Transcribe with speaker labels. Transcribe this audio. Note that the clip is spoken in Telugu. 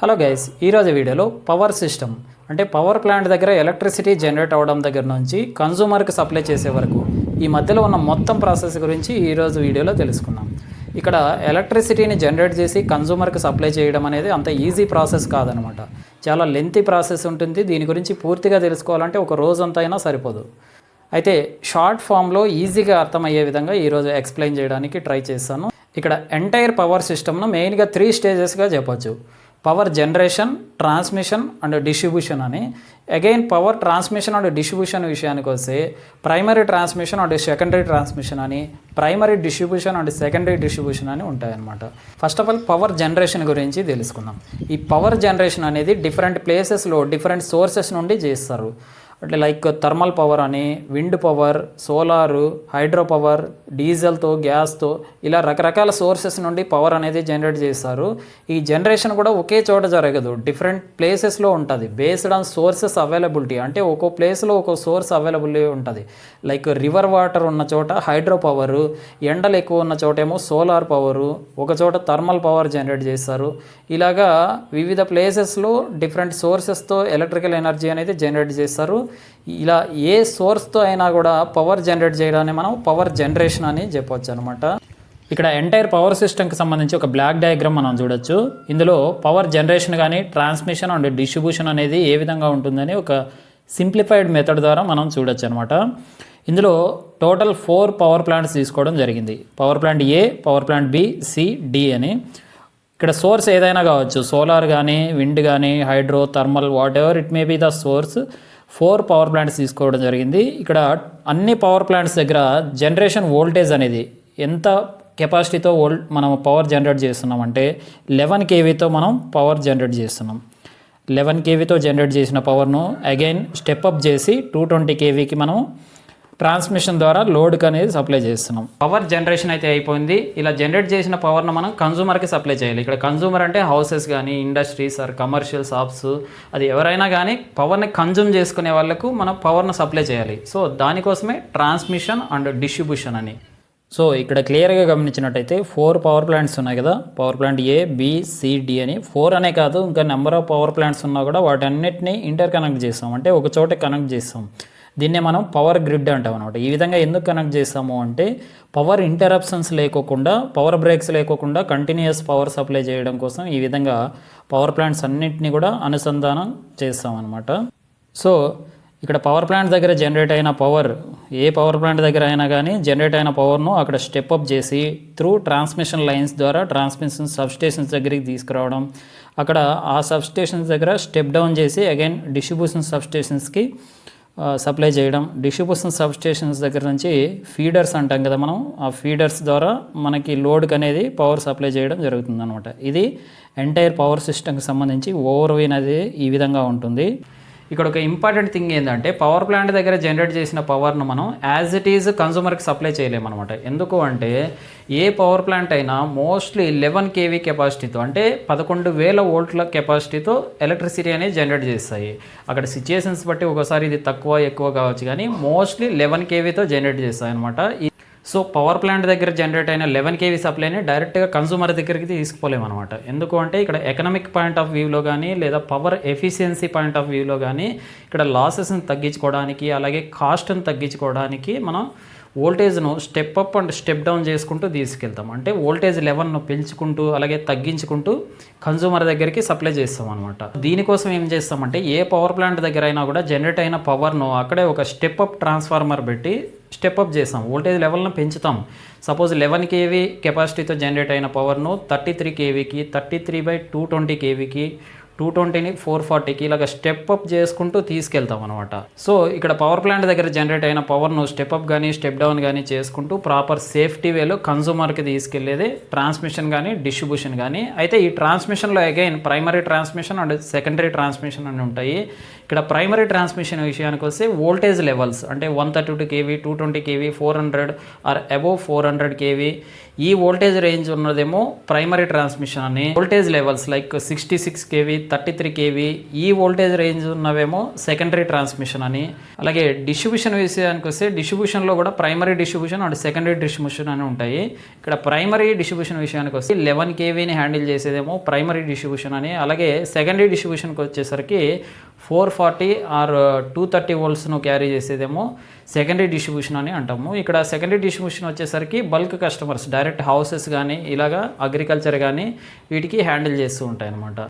Speaker 1: హలో గైస్, ఈరోజు వీడియోలో పవర్ సిస్టమ్ అంటే పవర్ ప్లాంట్ దగ్గర ఎలక్ట్రిసిటీ జనరేట్ అవ్వడం దగ్గర నుంచి కన్జ్యూమర్కి సప్లై చేసే వరకు ఈ మధ్యలో ఉన్న మొత్తం ప్రాసెస్ గురించి ఈరోజు వీడియోలో తెలుసుకుందాం. ఇక్కడ ఎలక్ట్రిసిటీని జనరేట్ చేసి కన్జ్యూమర్కి సప్లై చేయడం అనేది అంత ఈజీ ప్రాసెస్ కాదనమాట. చాలా లెంతీ ప్రాసెస్ ఉంటుంది. దీని గురించి పూర్తిగా తెలుసుకోవాలంటే ఒక రోజంతా అయినా సరిపోదు. అయితే షార్ట్ ఫామ్లో ఈజీగా అర్థమయ్యే విధంగా ఈరోజు ఎక్స్ప్లెయిన్ చేయడానికి ట్రై చేస్తాను. ఇక్కడ ఎంటైర్ పవర్ సిస్టమ్ను మెయిన్గా 3 స్టేజెస్గా చెప్పొచ్చు. Power generation, transmission and distribution అని. Again power transmission and distribution విషయానికి వస్తే primary transmission and secondary transmission అని, primary distribution and secondary distribution అని ఉంటాయన్నమాట. First of all power generation గురించి తెలుసుకుందాం. ఈ పవర్ జనరేషన్ అనేది డిఫరెంట్ ప్లేసెస్లో డిఫరెంట్ సోర్సెస్ నుండి చేస్తారు. అంటే లైక్ థర్మల్ పవర్ అని, wind power, solar, hydro power, డీజిల్తో, గ్యాస్తో ఇలా రకరకాల సోర్సెస్ నుండి పవర్ అనేది జనరేట్ చేస్తారు. ఈ జనరేషన్ కూడా ఒకే చోట జరగదు, డిఫరెంట్ ప్లేసెస్లో ఉంటుంది. బేస్డ్ ఆన్ సోర్సెస్ అవైలబిలిటీ, అంటే ఒక్కో ప్లేస్లో ఒక్కో సోర్స్ అవైలబిలిటీ ఉంటుంది. లైక్ రివర్ వాటర్ ఉన్న చోట హైడ్రో పవరు, ఎండలు ఎక్కువ ఉన్న చోటేమో సోలార్ పవరు, ఒక చోట థర్మల్ పవర్ జనరేట్ చేస్తారు. ఇలాగా వివిధ ప్లేసెస్లో డిఫరెంట్ సోర్సెస్తో ఎలక్ట్రికల్ ఎనర్జీ అనేది జనరేట్ చేస్తారు. ఇలా ఏ సోర్స్తో అయినా కూడా పవర్ జనరేట్ చేయడాన్ని మనం పవర్ జనరేషన్ అని చెప్పవచ్చు అనమాట. ఇక్కడ ఎంటైర్ పవర్ సిస్టమ్కి సంబంధించి ఒక బ్లాక్ డయాగ్రామ్ మనం చూడొచ్చు. ఇందులో పవర్ జనరేషన్ కానీ ట్రాన్స్మిషన్ అండ్ డిస్ట్రిబ్యూషన్ అనేది ఏ విధంగా ఉంటుందని ఒక సింప్లిఫైడ్ మెథడ్ ద్వారా మనం చూడొచ్చు అనమాట. ఇందులో టోటల్ 4 పవర్ ప్లాంట్స్ తీసుకోవడం జరిగింది. Power plant A, power plant B, C, D అని. ఇక్కడ సోర్స్ ఏదైనా కావచ్చు, సోలార్ కానీ, విండ్ కానీ, hydro, thermal, whatever it may be the source. 4 power plants తీసుకోవడం జరిగింది. ఇక్కడ అన్ని పవర్ ప్లాంట్స్ దగ్గర జనరేషన్ వోల్టేజ్ అనేది ఎంత కెపాసిటీతో మనం పవర్ జనరేట్ చేస్తున్నామంటే 11 kVతో మనం పవర్ జనరేట్ చేస్తున్నాం. 11 kVతో జనరేట్ చేసిన పవర్ను అగైన్ స్టెప్ అప్ చేసి 220 kVకి మనం ట్రాన్స్మిషన్ ద్వారా లోడ్కి అనేది సప్లై చేస్తున్నాం. పవర్ జనరేషన్ అయితే అయిపోయింది. ఇలా జనరేట్ చేసిన పవర్ను మనం కన్జ్యూమర్కి సప్లై చేయాలి. ఇక్కడ కన్జ్యూమర్ అంటే హౌసెస్ కానీ, ఇండస్ట్రీస్ ఆర్ కమర్షియల్ షాప్స్, అది ఎవరైనా కానీ పవర్ని కన్జ్యూమ్ చేసుకునే వాళ్ళకు మనం పవర్ను సప్లై చేయాలి. సో దానికోసమే ట్రాన్స్మిషన్ అండ్ డిస్ట్రిబ్యూషన్ అని. సో ఇక్కడ క్లియర్గా గమనించినట్టయితే 4 పవర్ ప్లాంట్స్ ఉన్నాయి కదా. పవర్ ప్లాంట్ ఏ, బి, సి, డి అని. 4 అనే కాదు, ఇంకా నెంబర్ ఆఫ్ పవర్ ప్లాంట్స్ ఉన్నా కూడా వాటన్నిటిని ఇంటర్ కనెక్ట్ చేస్తాం, అంటే ఒక చోట కనెక్ట్ చేస్తాం. దీన్నే మనం పవర్ గ్రిడ్ అంటాం అనమాట. ఈ విధంగా ఎందుకు కనెక్ట్ చేస్తాము అంటే పవర్ ఇంటరప్షన్స్ లేకోకుండా, పవర్ బ్రేక్స్ లేకోకుండా కంటిన్యూస్ పవర్ సప్లై చేయడం కోసం ఈ విధంగా పవర్ ప్లాంట్స్ అన్నింటినీ కూడా అనుసంధానం చేస్తాం అనమాట. సో ఇక్కడ పవర్ ప్లాంట్ దగ్గర జనరేట్ అయిన పవర్, ఏ పవర్ ప్లాంట్ దగ్గర అయినా కానీ జనరేట్ అయిన పవర్ను అక్కడ స్టెప్ అప్ చేసి త్రూ ట్రాన్స్మిషన్ లైన్స్ ద్వారా ట్రాన్స్మిషన్ సబ్స్టేషన్స్ దగ్గరికి తీసుకురావడం, అక్కడ ఆ సబ్స్టేషన్స్ దగ్గర స్టెప్ డౌన్ చేసి అగైన్ డిస్ట్రిబ్యూషన్ సబ్స్టేషన్స్కి సప్లై చేయడం. డిస్ట్రిబ్యూషన్ సబ్స్టేషన్స్ దగ్గర నుంచి ఫీడర్స్ అంటాం కదా మనం, ఆ ఫీడర్స్ ద్వారా మనకి లోడ్కి అనేది పవర్ సప్లై చేయడం జరుగుతుంది అనమాట. ఇది ఎంటైర్ పవర్ సిస్టమ్కి సంబంధించి ఓవర్వ్యూ అనేది ఈ విధంగా ఉంటుంది. ఇక్కడ ఒక ఇంపార్టెంట్ థింగ్ ఏంటంటే పవర్ ప్లాంట్ దగ్గర జనరేట్ చేసిన పవర్ను మనం యాజ్ ఇట్ ఈజ్ కన్జ్యూమర్కి సప్లై చేయలేమన్నమాట. ఎందుకు అంటే ఏ పవర్ ప్లాంట్ అయినా మోస్ట్లీ 11 kV కెపాసిటీతో, అంటే 11,000 వోల్ట్ల కెపాసిటీతో ఎలక్ట్రిసిటీ అనేది జనరేట్ చేస్తాయి. అక్కడ సిచ్యుయేషన్స్ బట్టి ఒకసారి ఇది తక్కువ ఎక్కువ కావచ్చు, కానీ మోస్ట్లీ 11 kVతో జనరేట్ చేస్తాయి అనమాట. సో పవర్ ప్లాంట్ దగ్గర జనరేట్ అయిన 11 kV సప్లైని డైరెక్ట్గా కన్జ్యూమర్ దగ్గరికి తీసుకోలేమన్నమాట. ఎందుకు అంటే ఇక్కడ ఎకనామిక్ పాయింట్ ఆఫ్ వ్యూలో కానీ, లేదా పవర్ ఎఫిషియన్సీ పాయింట్ ఆఫ్ వ్యూలో కానీ ఇక్కడ లాసెస్ని తగ్గించుకోవడానికి, అలాగే కాస్ట్ని తగ్గించుకోవడానికి మనం వోల్టేజ్ను step up and step down చేసుకుంటూ తీసుకెళ్తాం. అంటే వోల్టేజ్ లెవెల్ను పెంచుకుంటూ అలాగే తగ్గించుకుంటూ కన్జ్యూమర్ దగ్గరికి సప్లై చేస్తాం అనమాట. దీనికోసం ఏం చేస్తామంటే ఏ పవర్ ప్లాంట్ దగ్గర అయినా కూడా జనరేట్ అయిన పవర్ను అక్కడే ఒక స్టెప్ అప్ ట్రాన్స్ఫార్మర్ పెట్టి స్టెప్ అప్ చేస్తాం, వోల్టేజ్ లెవెల్ను పెంచుతాం. సపోజ్ 11 kV కెపాసిటీతో జనరేట్ అయిన పవర్ను 33 kVకి, 33/220 kVకి, 220ని 440కి ఇలాగ స్టెప్ అప్ చేసుకుంటూ తీసుకెళ్తాం అనమాట. సో ఇక్కడ పవర్ ప్లాంట్ దగ్గర జనరేట్ అయిన పవర్ను స్టెప్ అప్ కానీ స్టెప్ డౌన్ కానీ చేసుకుంటూ ప్రాపర్ సేఫ్టీ వేలో కన్జ్యూమర్కి తీసుకెళ్లేదే ట్రాన్స్మిషన్ కానీ డిస్ట్రిబ్యూషన్ కానీ. అయితే ఈ ట్రాన్స్మిషన్లో again primary transmission and secondary transmission అని ఉంటాయి. ఇక్కడ ప్రైమరీ ట్రాన్స్మిషన్ విషయానికి వస్తే వోల్టేజ్ లెవెల్స్ అంటే 132 kV, 220 kV, 400 or above 400 kV ఈ వోల్టేజ్ రేంజ్ ఉన్నదేమో ప్రైమరీ ట్రాన్స్మిషన్ అని. Voltage levels like 66 kV, 33 kV ఈ వోల్టేజ్ రేంజ్ ఉన్నవేమో సెకండరీ ట్రాన్స్మిషన్ అని. అలాగే డిస్ట్రిబ్యూషన్ విషయానికి వస్తే డిస్ట్రిబ్యూషన్లో కూడా primary distribution and secondary distribution అని ఉంటాయి. ఇక్కడ ప్రైమరీ డిస్ట్రిబ్యూషన్ విషయానికి వస్తే 11 కేవీని హ్యాండిల్ చేసేదేమో ప్రైమరీ డిస్ట్రిబ్యూషన్ అని. అలాగే సెకండరీ డిస్ట్రిబ్యూషన్కి వచ్చేసరికి 440 ఆర్ 230 వోల్ట్స్ను క్యారీ చేసేదేమో సెకండరీ డిస్ట్రిబ్యూషన్ అని అంటాము. ఇక్కడ సెకండరీ డిస్ట్రిబ్యూషన్ వచ్చేసరికి బల్క్ కస్టమర్స్ డైరెక్ట్ హౌసెస్ కానీ ఇలాగా అగ్రికల్చర్ కానీ వీటికి హ్యాండిల్ చేస్తూ ఉంటాయి అన్నమాట.